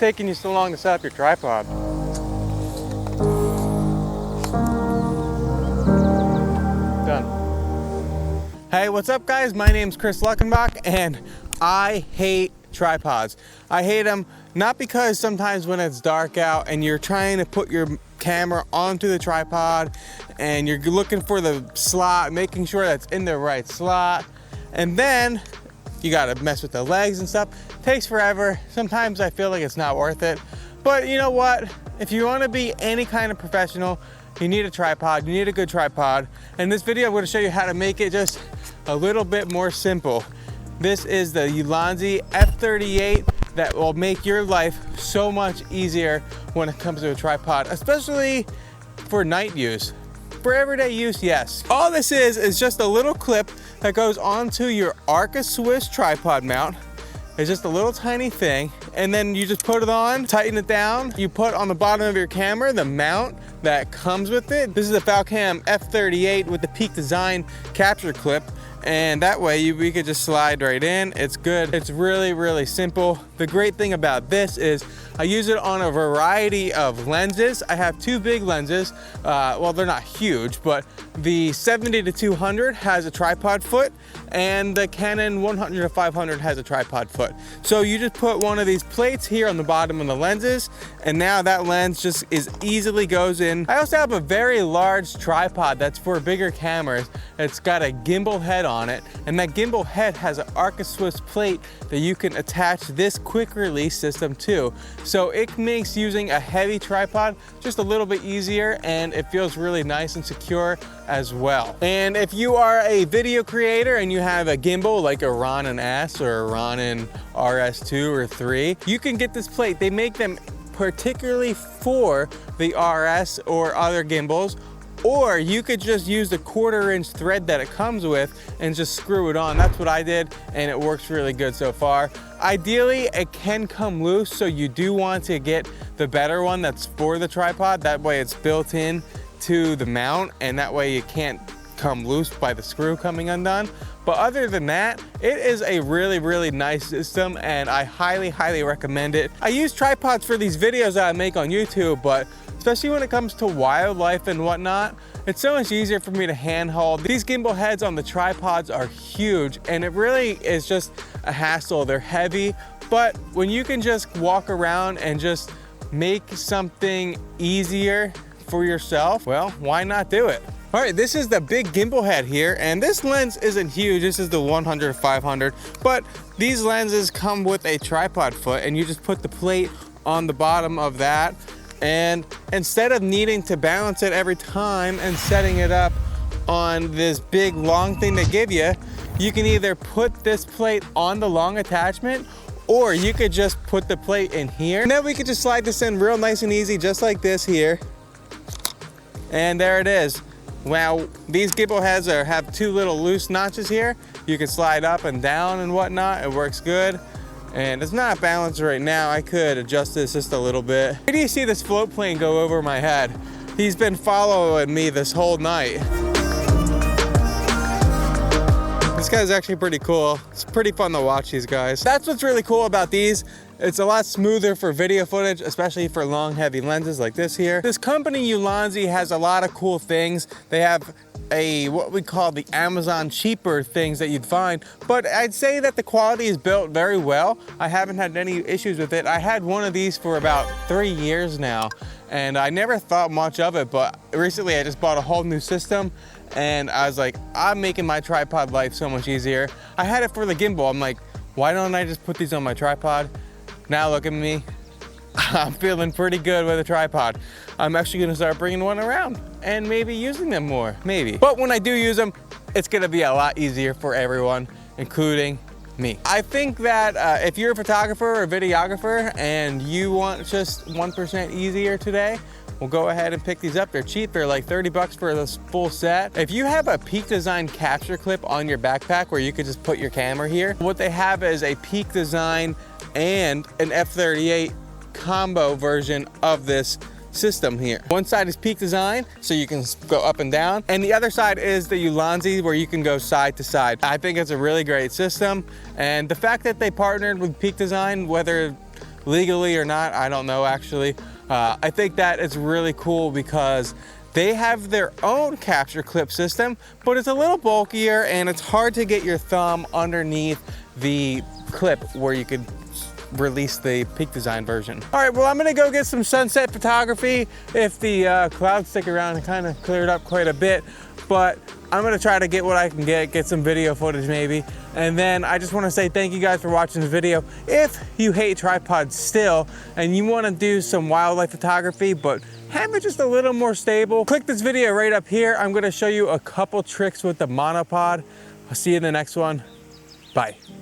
taking you so long to set up your tripod? Done. Hey, what's up guys? My name's Kris Luckenbach and I hate tripods. I hate them not because sometimes when it's dark out and you're trying to put your camera onto the tripod and you're looking for the slot, making sure that's in the right slot, and then you gotta mess with the legs and stuff. It takes forever. Sometimes I feel like it's not worth it. But you know what? If you wanna be any kind of professional, you need a tripod, you need a good tripod. In this video, I'm gonna show you how to make it just a little bit more simple. This is the Ulanzi F38 that will make your life so much easier when it comes to a tripod, especially for night use. For everyday use, yes. All this is just a little clip that goes onto your Arca Swiss tripod mount. It's just a little tiny thing, and then you just put it on, tighten it down. You put on the bottom of your camera the mount that comes with it. This is a Falcam F38 with the Peak Design capture clip, and that way we could just slide right in. It's good. It's really, really simple. The great thing about this is I use it on a variety of lenses. I have two big lenses. Well, they're not huge, but the 70-200 has a tripod foot, and the Canon 100-500 has a tripod foot. So you just put one of these plates here on the bottom of the lenses, and now that lens just easily goes in. I also have a very large tripod that's for bigger cameras. It's got a gimbal head on it, and that gimbal head has an Arca Swiss plate that you can attach this quick release system to. So it makes using a heavy tripod just a little bit easier, and it feels really nice and secure as well. And if you are a video creator and you have a gimbal like a Ronin S or a Ronin RS2 or 3, you can get this plate. They make them particularly for the RS or other gimbals, or you could just use the 1/4-inch thread that it comes with and just screw it on. That's what I did, and it works really good so far. Ideally, it can come loose, so you do want to get the better one that's for the tripod. That way it's built in to the mount, and that way it can't come loose by the screw coming undone. But other than that, it is a really, really nice system, and I highly, highly recommend it. I use tripods for these videos that I make on YouTube, but especially when it comes to wildlife and whatnot, it's so much easier for me to handhold. These gimbal heads on the tripods are huge, and it really is just a hassle. They're heavy, but when you can just walk around and just make something easier for yourself, well, why not do it? All right, this is the big gimbal head here, and this lens isn't huge. This is the 100-500, but these lenses come with a tripod foot, and you just put the plate on the bottom of that, and instead of needing to balance it every time and setting it up on this big long thing they give you, you can either put this plate on the long attachment, or you could just put the plate in here, and then we could just slide this in real nice and easy, just like this here. And there it is. Well, these gimbal heads have two little loose notches here. You can slide up and down and whatnot. It works good. And it's not balanced right now. I could adjust this just a little bit. Where do you see this float plane go over my head? He's been following me this whole night. This guy's actually pretty cool. It's pretty fun to watch these guys. That's what's really cool about these. It's a lot smoother for video footage, especially for long, heavy lenses like this here. This company, Ulanzi, has a lot of cool things. They have what we call the Amazon cheaper things that you'd find, but I'd say that the quality is built very well. I haven't had any issues with it. I had one of these for about 3 years now, and I never thought much of it, but recently I just bought a whole new system, and I was like, I'm making my tripod life so much easier. I had it for the gimbal. I'm like, why don't I just put these on my tripod? Now look at me. I'm feeling pretty good with a tripod. I'm actually gonna start bringing one around and maybe using them more, maybe. But when I do use them, it's gonna be a lot easier for everyone, including me. I think that if you're a photographer or a videographer and you want just 1% easier today, well, go ahead and pick these up. They're cheap. They're like 30 bucks for this full set. If you have a Peak Design capture clip on your backpack where you could just put your camera here, what they have is a Peak Design and an F38 combo version of this system here. One side is Peak Design, so you can go up and down, and the other side is the Ulanzi, where you can go side to side. I think it's a really great system, and the fact that they partnered with Peak Design, whether legally or not, I don't know actually. I think that it's really cool because they have their own capture clip system, but it's a little bulkier and it's hard to get your thumb underneath the clip where you could release the Peak Design version. All right, well, I'm gonna go get some sunset photography. If the clouds stick around, it kind of cleared up quite a bit, but I'm gonna try to get what I can get some video footage maybe. And then I just wanna say thank you guys for watching the video. If you hate tripods still, and you wanna do some wildlife photography, but have it just a little more stable, click this video right up here. I'm gonna show you a couple tricks with the monopod. I'll see you in the next one. Bye.